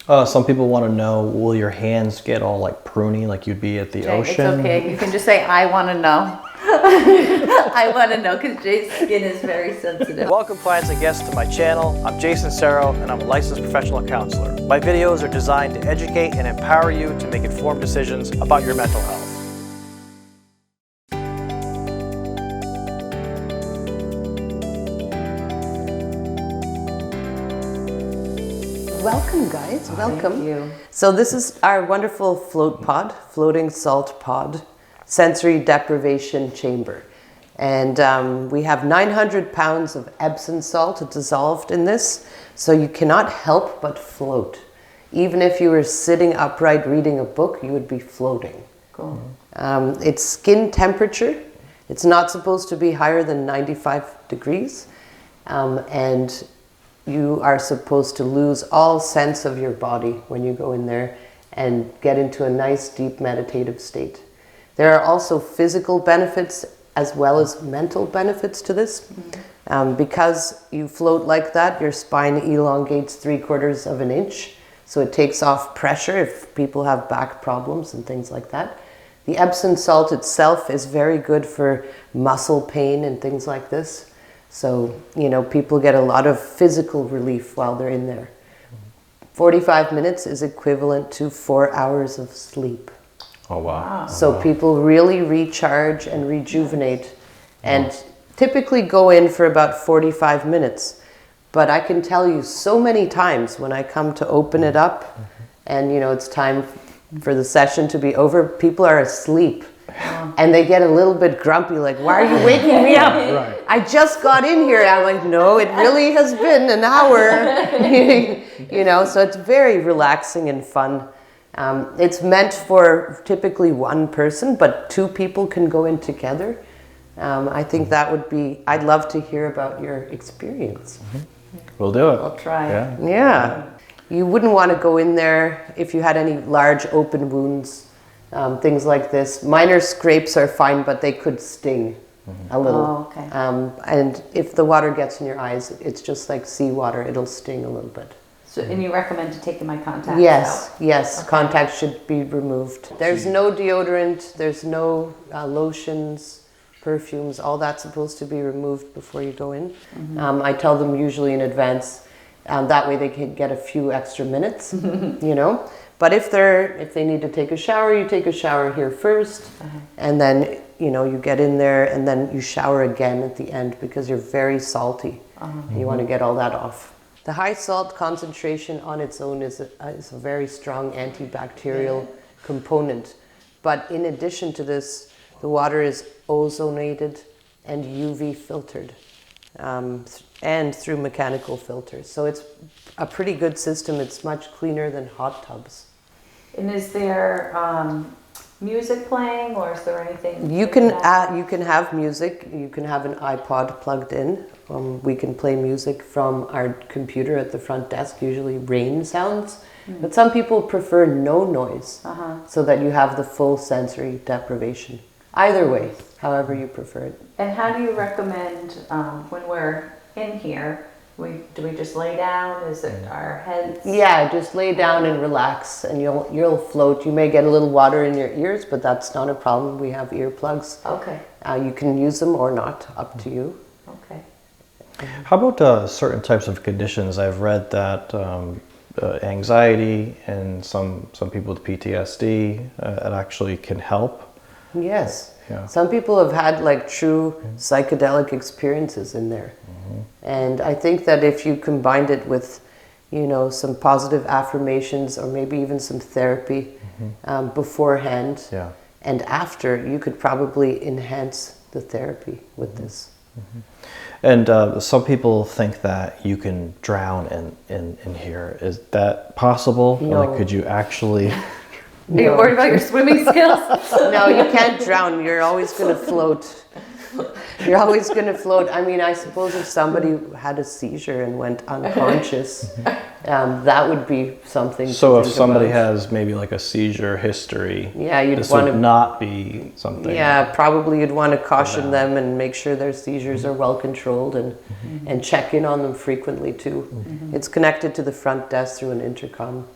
Some people want to know, will your hands get all like pruny like you'd be at the ocean? It's okay. You can just say, I want to know. I want to know because Jay's skin is very sensitive. Welcome clients and guests to my channel. I'm Jason Serro and I'm a licensed professional counselor. My videos are designed to educate and empower you to make informed decisions about your mental health. Welcome, guys. Welcome. Thank you. So this is our wonderful float pod, floating salt pod, sensory deprivation chamber. And we have 900 pounds of Epsom salt dissolved in this, so you cannot help but float. Even if you were sitting upright reading a book, you would be floating. Cool. It's skin temperature. It's not supposed to be higher than 95 degrees. And you are supposed to lose all sense of your body when you go in there and get into a nice deep meditative state. There are also physical benefits as well as mental benefits to this. Because you float like that, your spine elongates 3/4 of an inch, so it takes off pressure if people have back problems and things like that. The Epsom salt itself is very good for muscle pain and things like this. So, you know, people get a lot of physical relief while they're in there. 45 minutes is equivalent to 4 hours of sleep. Oh, wow. So people really recharge and rejuvenate and typically go in for about 45 minutes. But I can tell you so many times when I come to open it up and, you know, it's time for the session to be over, people are asleep. And they get a little bit grumpy, like, why are you waking me up? Right. I just got in here. I'm like, no, it really has been an hour. You know, so it's very relaxing and fun. It's meant for typically one person, but 2 people can go in together. I think that would be, I'd love to hear about your experience. We'll do it. I'll try. Yeah. Yeah. You wouldn't want to go in there if you had any large open wounds. Things like this. Minor scrapes are fine, but they could sting a little. Oh, okay. And if the water gets in your eyes, it's just like seawater. It'll sting a little bit. So, and you recommend to taking my contacts Yes, out? yes. Okay. Contacts should be removed. There's no deodorant. There's no lotions, perfumes. All that's supposed to be removed before you go in. I tell them usually in advance. That way they can get a few extra minutes, you know. But if they need to take a shower, you take a shower here first, and then, you know, you get in there and then you shower again at the end because you're very salty. You want to get all that off. The high salt concentration on its own is a very strong antibacterial component. But in addition to this, the water is ozonated and UV filtered, and through mechanical filters. So it's a pretty good system. It's much cleaner than hot tubs. And is there music playing, or is there anything? You can have music. You can have an iPod plugged in. We can play music from our computer at the front desk, usually rain sounds. But some people prefer no noise, so that you have the full sensory deprivation. Either way, however you prefer it. And how do you recommend when we're in here? Do we just lay down? Is it our heads? Yeah, just lay down and relax, and you'll float. You may get a little water in your ears, but that's not a problem. We have earplugs. Okay. You can use them or not, up to you. Okay. How about certain types of conditions? I've read that anxiety and some people with PTSD, it actually can help. Yes. Yeah. Some people have had like true psychedelic experiences in there. And I think that if you combined it with, you know, some positive affirmations or maybe even some therapy beforehand and after, you could probably enhance the therapy with this. And some people think that you can drown in here. Is that possible? No. Like, could you actually? Are you worried about your swimming skills? No, you can't drown. You're always going to float. You're always going to float. I mean, I suppose if somebody had a seizure and went unconscious, that would be something So to if think somebody about. has maybe like a seizure history, Yeah, you'd this want would to not be something. Yeah, probably you'd want to caution them and make sure their seizures are well controlled and check in on them frequently too. It's connected to the front desk through an intercom.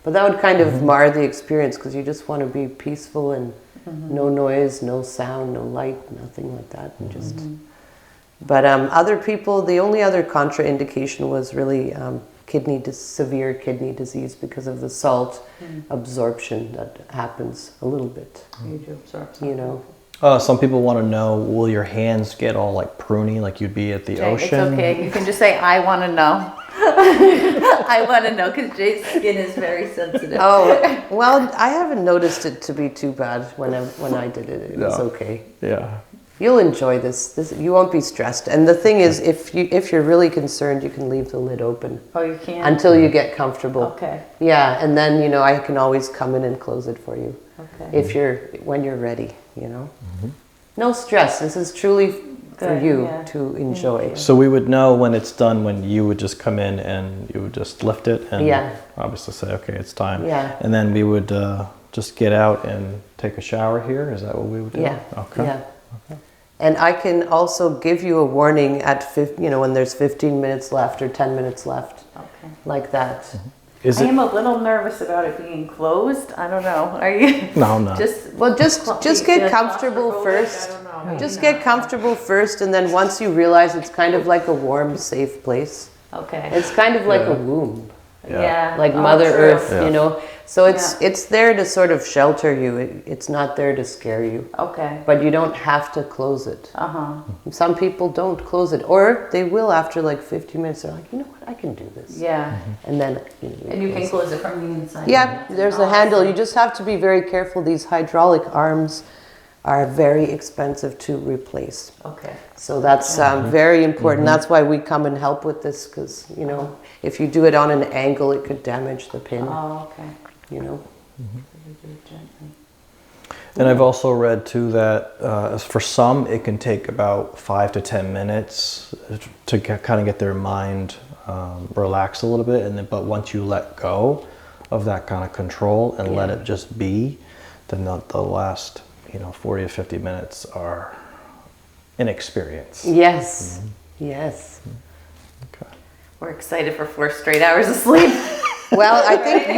But that would kind of mar the experience because you just want to be peaceful and no noise, no sound, no light, nothing like that. And just. But other people, the only other contraindication was really severe kidney disease because of the salt absorption that happens a little bit. You do absorb You know. Some people want to know, will your hands get all like pruny like you'd be at the ocean? It's okay. You can just say, I want to know. I want to know because Jay's skin is very sensitive. Oh, well, I haven't noticed it to be too bad when I did it. It was okay. Yeah. You'll enjoy this. You won't be stressed. And the thing is, if you're really concerned, you can leave the lid open. Oh, you can? Until you get comfortable. Okay. Yeah, and then, you know, I can always come in and close it for you. Okay. When you're ready, you know. No stress. This is truly for Good, you yeah. to enjoy. So we would know when it's done when you would just come in and you would just lift it and obviously say, okay, it's time. Yeah. And then we would just get out and take a shower here. Is that what we would do? Yeah. Okay. Yeah. Okay. And I can also give you a warning at when there's 15 minutes left or 10 minutes left. Okay. Like that. Is I it? am a little nervous about it being closed. I don't know. Are you? No, no. Just get comfortable first. I don't know. Just get comfortable first, and then once you realize it's kind of like a warm, safe place. Okay. It's kind of like a womb. Yeah. Like Oh, Mother true. Earth, Yeah. you know. So it's there to sort of shelter you. It's not there to scare you. Okay. But you don't have to close it. Uh-huh. Some people don't close it, or they will after like 50 minutes. They're like, you know what, I can do this. Yeah. And then And you can close it from the inside. Yeah, there's a handle. You just have to be very careful. These hydraulic arms are very expensive to replace. Okay. So that's very important. That's why we come and help with this, because, you know, if you do it on an angle, it could damage the pin, Oh, okay. you know. So you do it gently. And I've also read too that for some it can take about 5 to 10 minutes to kind of get their mind relaxed a little bit, but once you let go of that kind of control and let it just be, then the last 40 to 50 minutes are an experience. Yes, yes. Okay. We're excited for 4 straight hours of sleep. Well, I think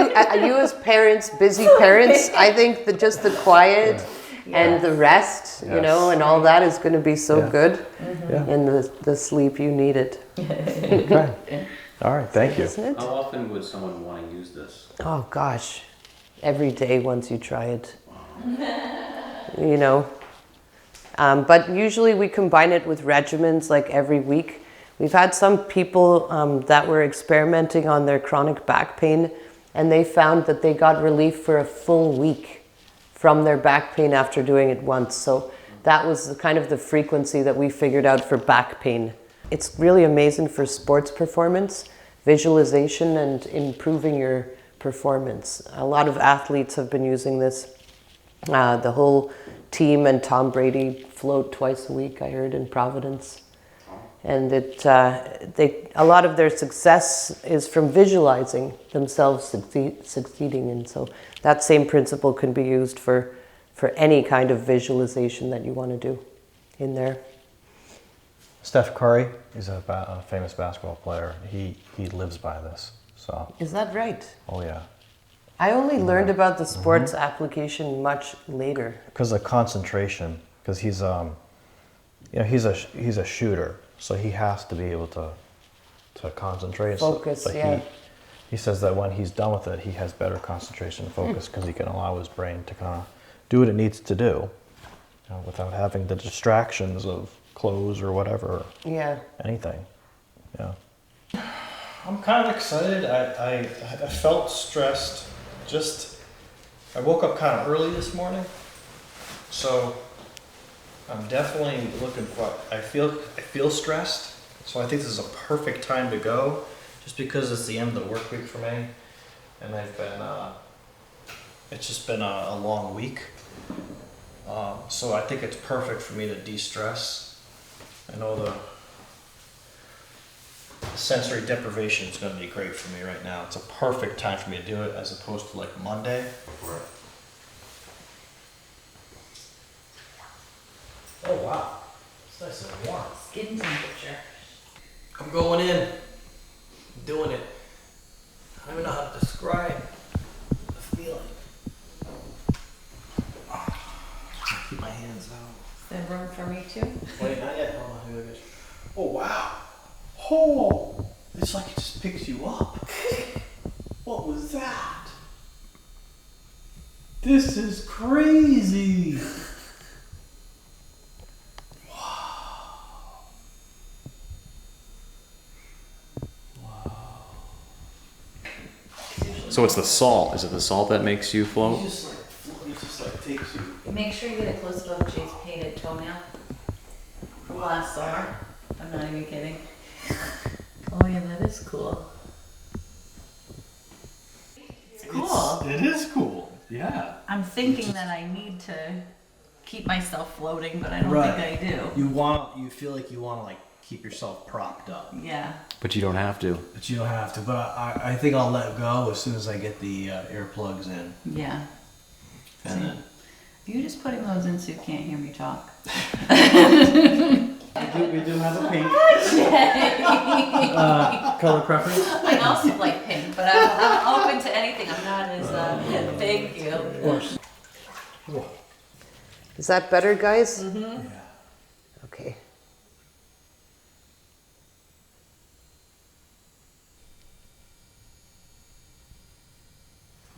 you as parents, busy parents, I think that just the quiet and the rest, you know, and all that is going to be so good. Yeah. And the sleep you needed. Okay. All right. Thank you. Isn't it? How often would someone want to use this? Oh gosh, every day once you try it. You know. But usually we combine it with regimens like every week. We've had some people that were experimenting on their chronic back pain, and they found that they got relief for a full week from their back pain after doing it once. So that was kind of the frequency that we figured out for back pain. It's really amazing for sports performance, visualization, and improving your performance. A lot of athletes have been using this. The whole team and Tom Brady float twice a week, I heard, in Providence. And a lot of their success is from visualizing themselves succeeding. And so that same principle can be used for any kind of visualization that you want to do in there. Steph Curry is a famous basketball player. He lives by this. So. Is that right? Oh yeah. I only learned about the sports application much later. Because of concentration. Because he's a shooter, so he has to be able to concentrate. Focus, so yeah. He says that when he's done with it, he has better concentration and focus because he can allow his brain to kind of do what it needs to do, without having the distractions of clothes or whatever. Yeah. Anything. Yeah. I'm kind of excited. I felt stressed. I woke up kind of early this morning, so I'm definitely looking for. I feel stressed, so I think this is a perfect time to go, just because it's the end of the work week for me, and it's just been a long week. So I think it's perfect for me to de-stress. I know the sensory deprivation is going to be great for me right now. It's a perfect time for me to do it, as opposed to like Monday. Oh wow, it's nice and warm. Skin temperature. I'm going in, I'm doing it. I don't even know how to describe. room for me too? Wait, not yet. Hold on. Here it is. Oh, wow. Oh, it's like it just picks you up. What was that? This is crazy. So it's the salt. Is it the salt that makes you float? It just like takes you. Make sure you get a close up of Jay's painted toenail from last summer. I'm not even kidding. Oh yeah, that is cool. It's cool. It is cool. Yeah. I'm thinking that I need to keep myself floating, but I don't Right. think I do. You feel like you want to like keep yourself propped up, Yeah. But you don't have to. but you don't have to. But I think I'll let go as soon as I get the earplugs in, Yeah. and then. You just putting those in so you can't hear me talk. We do have a pink color preference. I also like pink, but I'm open to anything. I'm not as thank you. Of course. Is that better, guys? Yeah. Okay.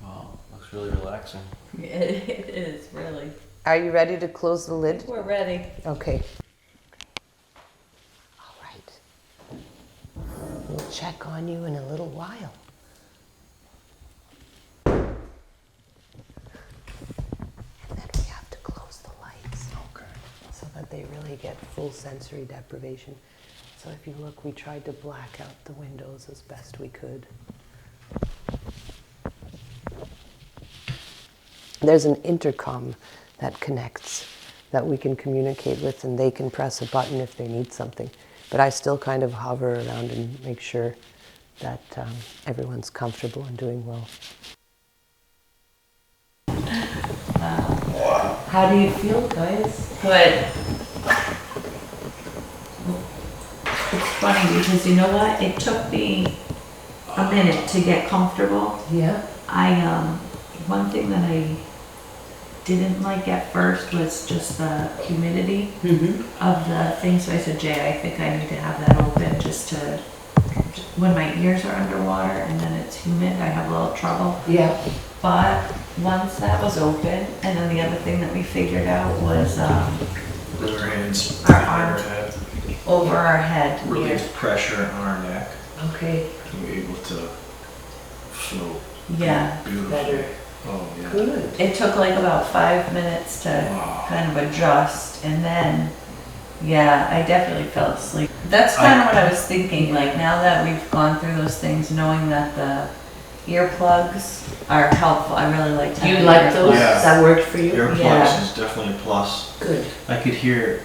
Wow, looks really relaxing. It is really. Are you ready to close the lid? We're ready. Okay. All right. We'll check on you in a little while. And then we have to close the lights. Okay. So that they really get full sensory deprivation. So if you look, we tried to black out the windows as best we could. There's an intercom that connects that we can communicate with, and they can press a button if they need something. But I still kind of hover around and make sure that everyone's comfortable and doing well. How do you feel, guys? Good. It's funny because you know what? It took me a minute to get comfortable. Yeah. One thing that I didn't like at first was just the humidity of the thing. So I said, Jay, I think I need to have that open just to, when my ears are underwater and then it's humid, I have a little trouble. Yeah. But once that was open, and then the other thing that we figured out was With our hands Our behind arms. our head, over our head. relieve pressure on our neck, Okay. and we're able to float. Yeah. Beautiful. Better. Oh yeah. Good. It took like about 5 minutes to Wow. kind of adjust, and then, yeah, I definitely fell asleep. That's kind of what I was thinking, like now that we've gone through those things, knowing that the earplugs are helpful, I really like You having like those? Yeah. That worked for you? Earplugs Yeah. is definitely a plus. Good. I could hear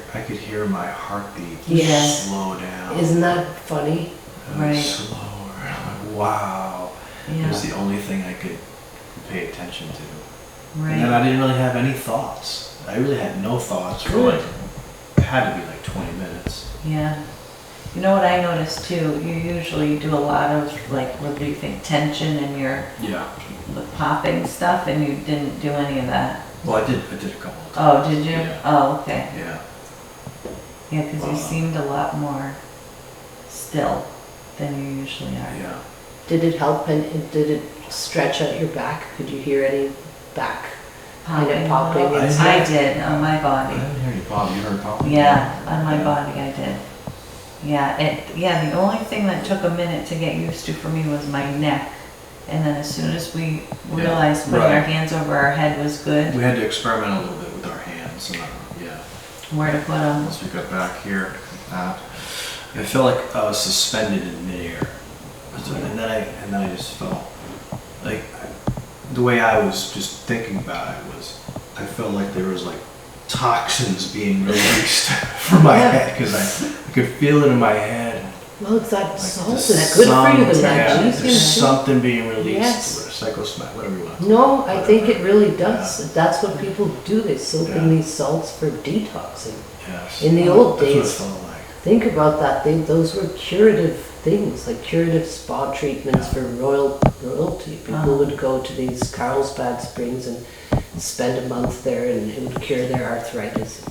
my heartbeat Yes. slow down. Isn't that funny? Right. Slower. I'm like, wow. It was Yeah, the only thing I could pay attention to. And then right. I didn't really have any thoughts. I really had no thoughts for Good. like, it had to be like 20 minutes. Yeah. You know what I noticed too? You usually do a lot of like relieving tension and your Yeah. popping stuff, and you didn't do any of that. Well, I did a couple of times. Oh, did you? Yeah. Oh, okay. Yeah. Yeah, because you seemed a lot more still than you usually are. Yeah. Did it help and did it stretch out your back? Could you hear any back kind of popping? I and I stuff? did on my I body. didn't hear you pop. You heard popping? Yeah, on my Yeah. body I did. Yeah, the only thing that took a minute to get used to for me was my neck. And then as soon as we realized putting our right. hands over our head was good, We had to experiment a little bit with our hands. And, yeah. where to put them. Once we got back here, I felt like I was suspended in midair. And then I just felt like the way I was just thinking about it was I felt like there was like toxins being released from my head because I could feel it in my head. Well, it's that Like salt. there's Is that good for you? some- The yeah, magnesium? there's something being released, Yes. or psychosmack, whatever you want. No, I think it really does. That's what people do. They soak in Yeah. these salts for detoxing. Yes. In the old That's what it days, felt like. think about that. Those were curative things, like curative spa treatments for royalty. People would go to these Carlsbad Springs and spend a month there, and it would cure their arthritis.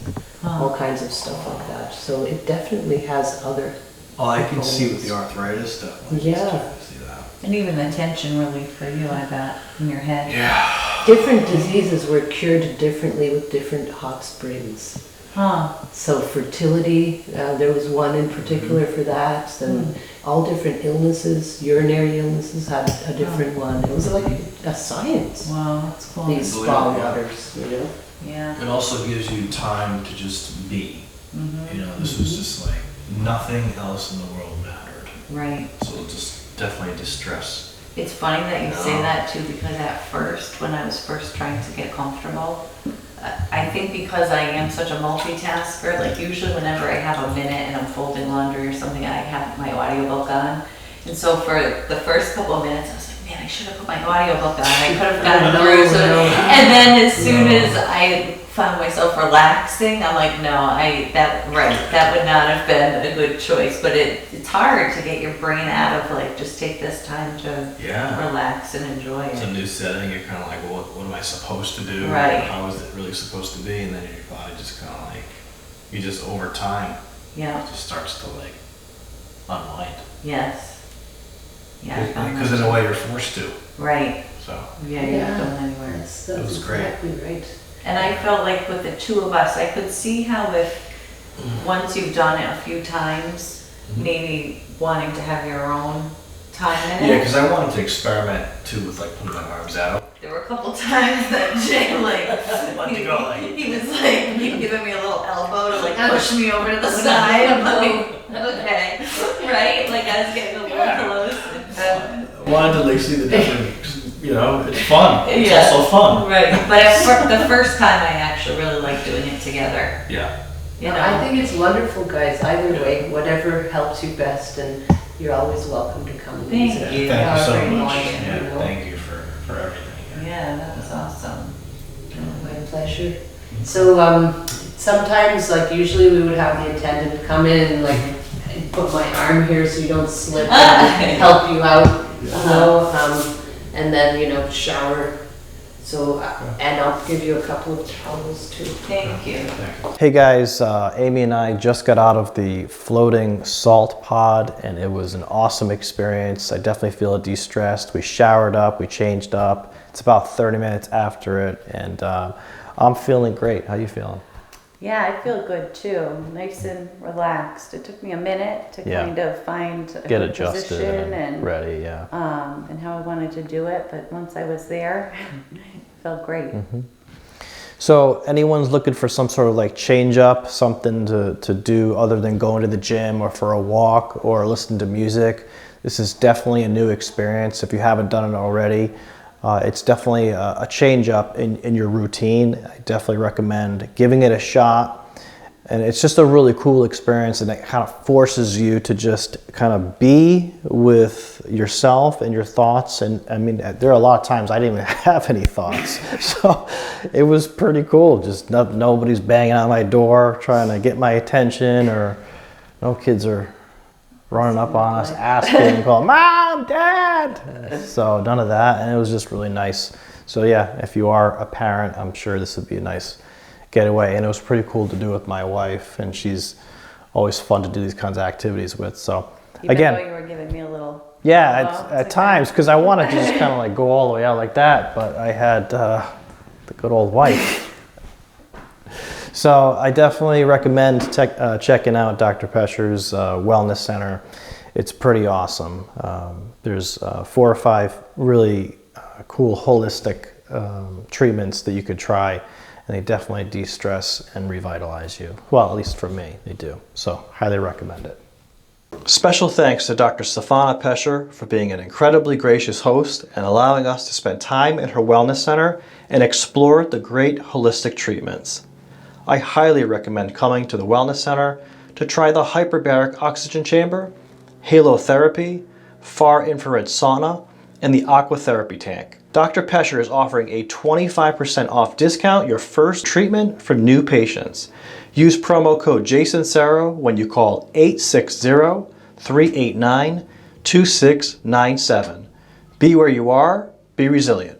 all kinds of stuff like that. So it definitely has other. Oh, I can see with the arthritis stuff. Like Yeah. See that. And even the tension relief for you, I bet, in your head. Yeah. Different diseases were cured differently with different hot springs. Huh. So fertility, there was one in particular for that. Then all different illnesses, urinary illnesses had a different one. It was like a science. Wow, that's cool. These spa waters, you know. Yeah. It also gives you time to just be. You know, this was just like nothing else in the world mattered. Right. So just definitely distress. It's funny that you say No. that too, because at first, when I was first trying to get comfortable, I think because I am such a multitasker, like usually whenever I have a minute and I'm folding laundry or something, I have my audiobook on. And so for the first couple of minutes, I was like, man, I should have put my audiobook on. I could have gotten through. So, and then as soon as I found myself relaxing, I'm like, no, that would not have been a good choice. But it's hard to get your brain out of like, just take this time to relax and enjoy It's a it. new setting. You're kind of like, well, what am I supposed to do? Right. How is it really supposed to be? And then your body just kind of like, you just over time, Yeah. it just starts to like unwind. Yes. Yeah. I found Because that in a too. way you're forced to. Right. So Yeah, you're not going anywhere. That's It was great. exactly right. And I felt like with the two of us, I could see how if once you've done it a few times, maybe wanting to have your own time in yeah, it. because I wanted to experiment too with like putting my arms out. There were a couple times that Jay like, Let me go, like- he was like giving me a little elbow to like push me over to the side. I'm like, okay, right? Like I was getting a little close. I wanted to like see the different, you know, it's fun. It's Yeah. also fun. Right, but the first time I actually really liked doing it together. Yeah. You know. I think it's wonderful, guys. Either way, whatever helps you best, and you're always welcome to come and Thank visit. you. Thank you so However you much. want, you Yeah, know. thank you for everything. Yeah, that was awesome. My pleasure. So sometimes, like usually, we would have the attendant come in and like put my arm here so you don't slip and help you out, you know, and then shower. So and I'll give you a couple of towels too. Thank you. Hey guys, Amy and I just got out of the floating salt pod and it was an awesome experience. I definitely feel de-stressed. We showered up, we changed up. It's about 30 minutes after it and I'm feeling great. How you feeling? Yeah, I feel good too. Nice and relaxed. It took me a minute to kind of find a Get good adjusted position and ready, yeah. And how I wanted to do it. But once I was there, it felt great. So anyone's looking for some sort of like change up, something to do other than going to the gym or for a walk or listen to music, this is definitely a new experience. If you haven't done it already, it's definitely a change up in your routine. I definitely recommend giving it a shot. And it's just a really cool experience and it kind of forces you to just kind of be with yourself and your thoughts. And I mean, there are a lot of times I didn't even have any thoughts. So it was pretty cool. Just nobody's banging on my door trying to get my attention or no kids are running up on us asking, calling, Mom, Dad. So none of that. And it was just really nice. So yeah, if you are a parent, I'm sure this would be a nice getaway. And it was pretty cool to do with my wife. And she's always fun to do these kinds of activities with. So again, Even though you were giving me a little... yeah, at times, because I wanted to just kind of like go all the way out like that. But I had the good old wife. So I definitely recommend checking out Dr. Pescher's Wellness Center. It's pretty awesome. There's 4 or 5 really cool holistic treatments that you could try, and they definitely de-stress and revitalize you. Well, at least for me, they do. So highly recommend it. Special thanks to Dr. Stefana Pescher for being an incredibly gracious host and allowing us to spend time in her wellness center and explore the great holistic treatments. I highly recommend coming to the Wellness Center to try the hyperbaric oxygen chamber, halotherapy, far infrared sauna, and the aquatherapy tank. Dr. Pescher is offering a 25% off discount your first treatment for new patients. Use promo code JASONSERRO when you call 860-389-2697. Be where you are, be resilient.